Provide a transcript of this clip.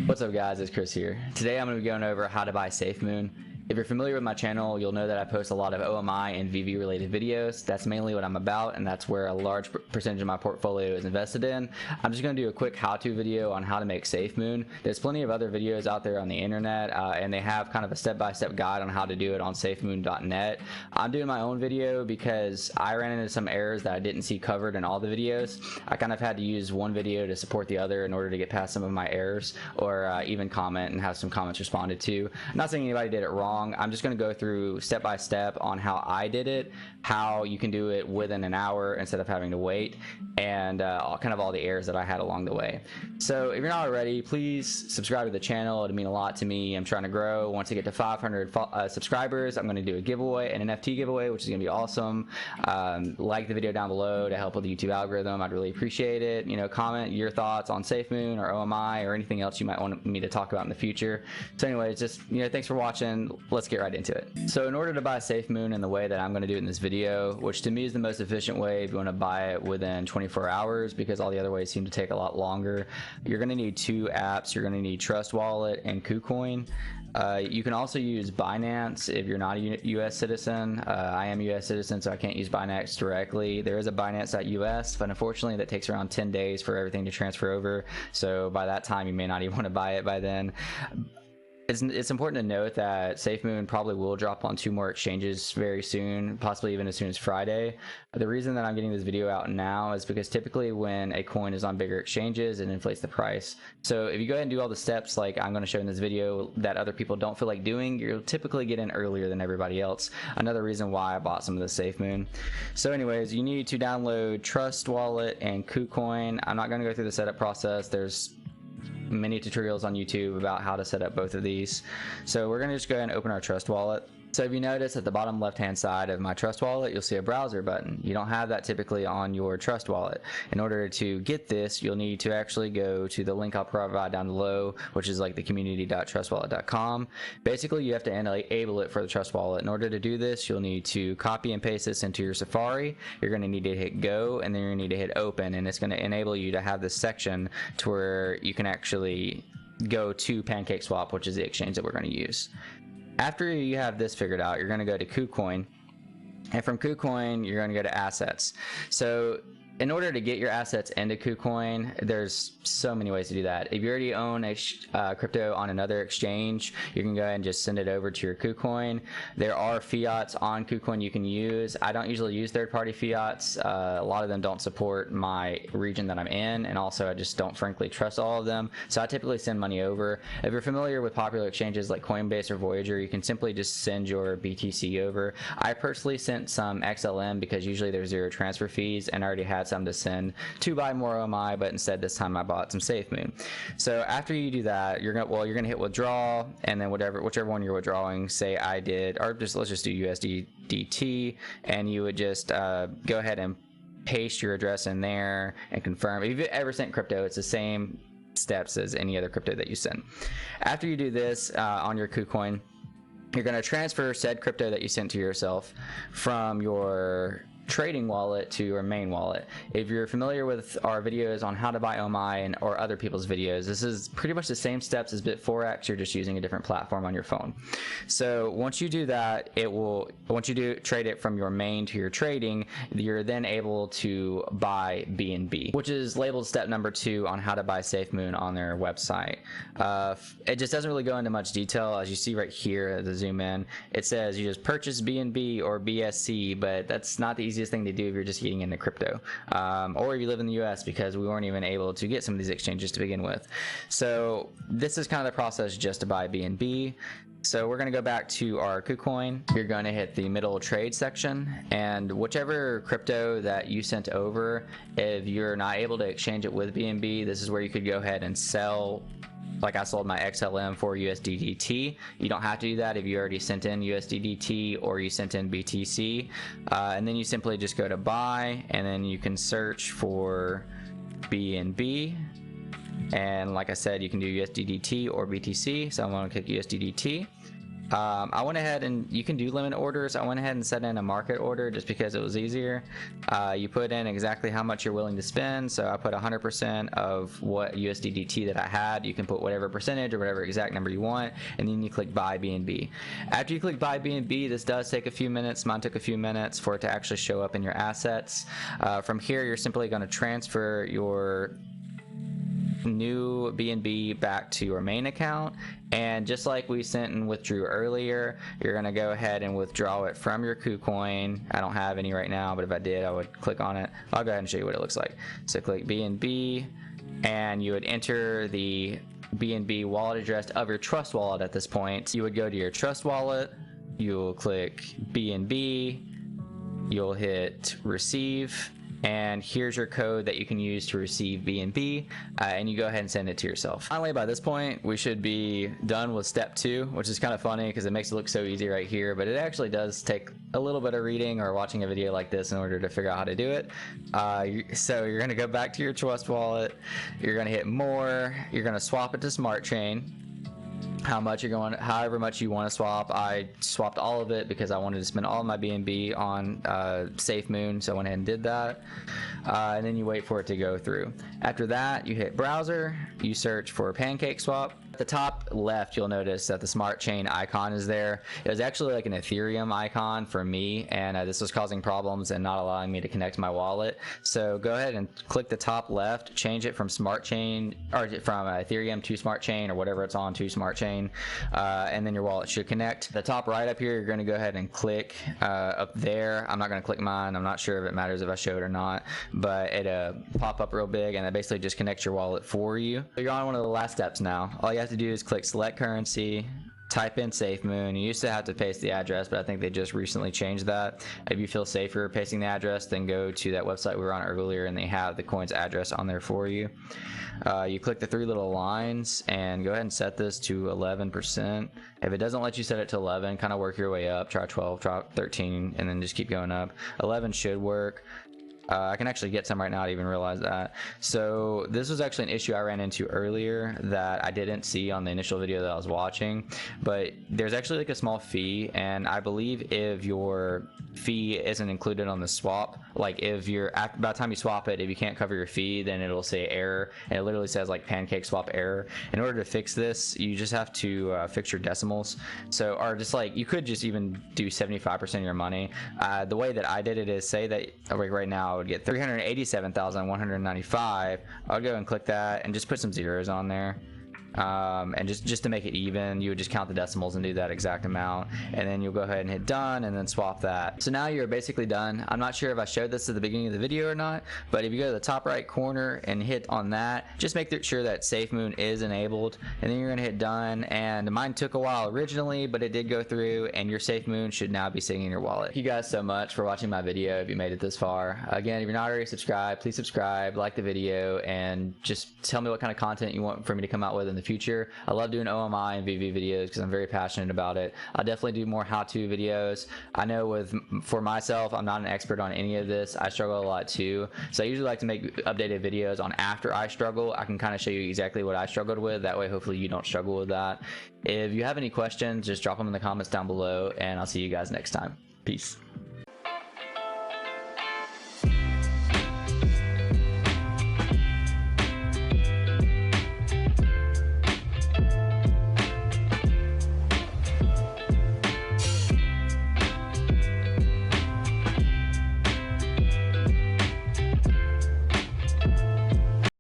What's up guys, it's Chris here. Today I'm going to be going over how to buy Safemoon. If you're familiar with my channel, you'll know that I post a lot of OMI and VV related videos. That's mainly what I'm about, and that's where a large percentage of my portfolio is invested in. I'm just going to do a quick how-to video on how to make Safemoon. There's plenty of other videos out there on the internet, and they have kind of a step-by-step guide on how to do it on safemoon.net. I'm doing my own video because I ran into some errors that I didn't see covered in all the videos. I kind of had to use one video to support the other in order to get past some of my errors, or even comment and have some comments responded to. I'm not saying anybody did it wrong. I'm just going to go through step by step on how I did it, how you can do it within an hour instead of having to wait, and kind of all the errors that I had along the way. So if you're not already, please subscribe to the channel. It'd mean a lot to me. I'm trying to grow. Once I get to 500 subscribers, I'm going to do a giveaway, an NFT giveaway, which is going to be awesome. Like the video down below to help with the YouTube algorithm. I'd really appreciate it. You know, comment your thoughts on Safemoon or OMI or anything else you might want me to talk about in the future. So anyways, just, you know, thanks for watching. Let's get right into it. So in order to buy Safemoon in the way that I'm going to do it in this video, which to me is the most efficient way if you want to buy it within 24 hours, because all the other ways seem to take a lot longer, you're going to need two apps. You're going to need Trust Wallet and Kucoin. You can also use Binance if you're not a US citizen. I am a US citizen, so I can't use Binance directly. There is a Binance.us, but unfortunately that takes around 10 days for everything to transfer over. So by that time, you may not even want to buy it by then. It's important to note that Safemoon probably will drop on 2 more exchanges very soon, possibly even as soon as Friday. The reason that I'm getting this video out now is because typically when a coin is on bigger exchanges, it inflates the price. So if you go ahead and do all the steps like I'm going to show in this video that other people don't feel like doing, you'll typically get in earlier than everybody else. Another reason why I bought some of the Safemoon. So anyways, you need to download Trust Wallet and Kucoin. I'm not going to go through the setup process. There's many tutorials on YouTube about how to set up both of these. So we're going to just go ahead and open our Trust Wallet. So if you notice at the bottom left hand side of my Trust Wallet, you'll see a browser button. You don't have that typically on your Trust Wallet. In order to get this, you'll need to actually go to the link I'll provide down below, which is like the community.trustwallet.com. Basically, you have to enable it for the Trust Wallet. In order to do this, you'll need to copy and paste this into your Safari. You're going to need to hit go, and then you're going to need to hit open, and it's going to enable you to have this section to where you can actually go to PancakeSwap, which is the exchange that we're going to use. After you have this figured out, you're going to go to Kucoin, and from Kucoin you're going to go to assets. So in order to get your assets into Kucoin, there's so many ways to do that. If you already own a crypto on another exchange, you can go ahead and just send it over to your Kucoin. There are fiats on Kucoin you can use. I don't usually use third-party fiats. A lot of them don't support my region that I'm in, and also I just don't frankly trust all of them. So I typically send money over. If you're familiar with popular exchanges like Coinbase or Voyager, you can simply just send your BTC over. I personally sent some XLM because usually there's 0 transfer fees, and I already had some to send to buy more OMI, but instead this time I bought some Safemoon. So after you do that, you're gonna hit withdraw, and then whichever one you're withdrawing, say I did, or let's just do USDT, and you would just go ahead and paste your address in there and confirm. If you've ever sent crypto, it's the same steps as any other crypto that you send. After you do this on your Kucoin, you're going to transfer said crypto that you sent to yourself from your trading wallet to your main wallet. If you're familiar with our videos on how to buy OMI or other people's videos, this is pretty much the same steps as Bit4x. You're just using a different platform on your phone. So once you do that, once you trade it from your main to your trading, you're then able to buy BNB, which is labeled step number 2 on how to buy Safemoon on their website. It just doesn't really go into much detail. As you see right here as I zoom in, it says you just purchase BNB or BSC, but that's not the easiest thing to do if you're just getting into crypto, or if you live in the US, because we weren't even able to get some of these exchanges to begin with. So this is kind of the process just to buy BNB. So we're going to go back to our Kucoin. You're going to hit the middle trade section, and whichever crypto that you sent over, if you're not able to exchange it with BNB, this is where you could go ahead and sell. Like I sold my XLM for USDT. You don't have to do that if you already sent in USDT or you sent in BTC. And then you simply just go to buy, and then you can search for BNB. And like I said, you can do USDT or BTC. So I'm going to click USDT. I went ahead and you can do limit orders. I went ahead and set in a market order just because it was easier. You put in exactly how much you're willing to spend. So I put 100% of what USDT that I had. You can put whatever percentage or whatever exact number you want, and then you click buy BNB. After you click buy BNB, this does take a few minutes. Mine took a few minutes for it to actually show up in your assets. From here, you're simply going to transfer your new BNB back to your main account, and just like we sent and withdrew earlier, you're going to go ahead and withdraw it from your Kucoin. I don't have any right now, but if I did, I would click on it. I'll go ahead and show you what it looks like. So click BNB, and you would enter the BNB wallet address of your Trust wallet. At this point, you would go to your Trust wallet, you'll click BNB, you'll hit receive, and here's your code that you can use to receive BNB, and you go ahead and send it to yourself. Finally, by this point, we should be done with step 2, which is kind of funny because it makes it look so easy right here, but it actually does take a little bit of reading or watching a video like this in order to figure out how to do it. So you're going to go back to your Trust wallet, you're going to hit more, you're going to swap it to Smart Chain. However much you want to swap. I swapped all of it because I wanted to spend all of my BNB on Safemoon, so I went ahead and did that. And then you wait for it to go through. After that, you hit browser, you search for Pancake Swap. At the top left, you'll notice that the Smart Chain icon is there. It was actually like an Ethereum icon for me, and this was causing problems and not allowing me to connect my wallet. So go ahead and click the top left, change it from Smart Chain, or from Ethereum to Smart Chain, or whatever it's on, to Smart Chain, and then your wallet should connect. The top right up here, you're going to go ahead and click up there. I'm not going to click mine. I'm not sure if it matters if I show it or not, but it pop up real big, and it basically just connects your wallet for you. So you're on one of the last steps now. All you have to do is click select currency, type in Safemoon. You used to have to paste the address, but I think they just recently changed that. If you feel safer pasting the address, then go to that website we were on earlier, and they have the coin's address on there for you. You click the 3 little lines and go ahead and set this to 11%. If it doesn't let you set it to 11, kind of work your way up. Try 12, try 13, and then just keep going up. 11 should work. I can actually get some right now. I didn't even realize that. So this was actually an issue I ran into earlier that I didn't see on the initial video that I was watching, but there's actually like a small fee, and I believe if your fee isn't included on the swap, like if you're by the time you swap it, if you can't cover your fee, then it'll say error, and it literally says like pancake swap error. In order to fix this, you just have to fix your decimals. So, or just like, you could just even do 75% of your money. The way that I did it is, say that like right now I would get 387,195. I'll go and click that and just put some zeros on there. And just to make it even, you would just count the decimals and do that exact amount, and then you'll go ahead and hit done and then swap that. So now you're basically done. I'm not sure if I showed this at the beginning of the video or not, but if you go to the top right corner and hit on that, just make sure that Safemoon is enabled, and then you're gonna hit done. And mine took a while originally, but it did go through, and your Safemoon should now be sitting in your wallet. Thank you guys so much for watching my video. If you made it this far, again, if you're not already subscribed, please subscribe, like the video, and just tell me what kind of content you want for me to come out with in the future. I love doing OMI and VV videos because I'm very passionate about it. I'll definitely do more how-to videos. I know for myself, I'm not an expert on any of this. I struggle a lot too. So I usually like to make updated videos on after I struggle. I can kind of show you exactly what I struggled with. That way, hopefully you don't struggle with that. If you have any questions, just drop them in the comments down below, and I'll see you guys next time. Peace.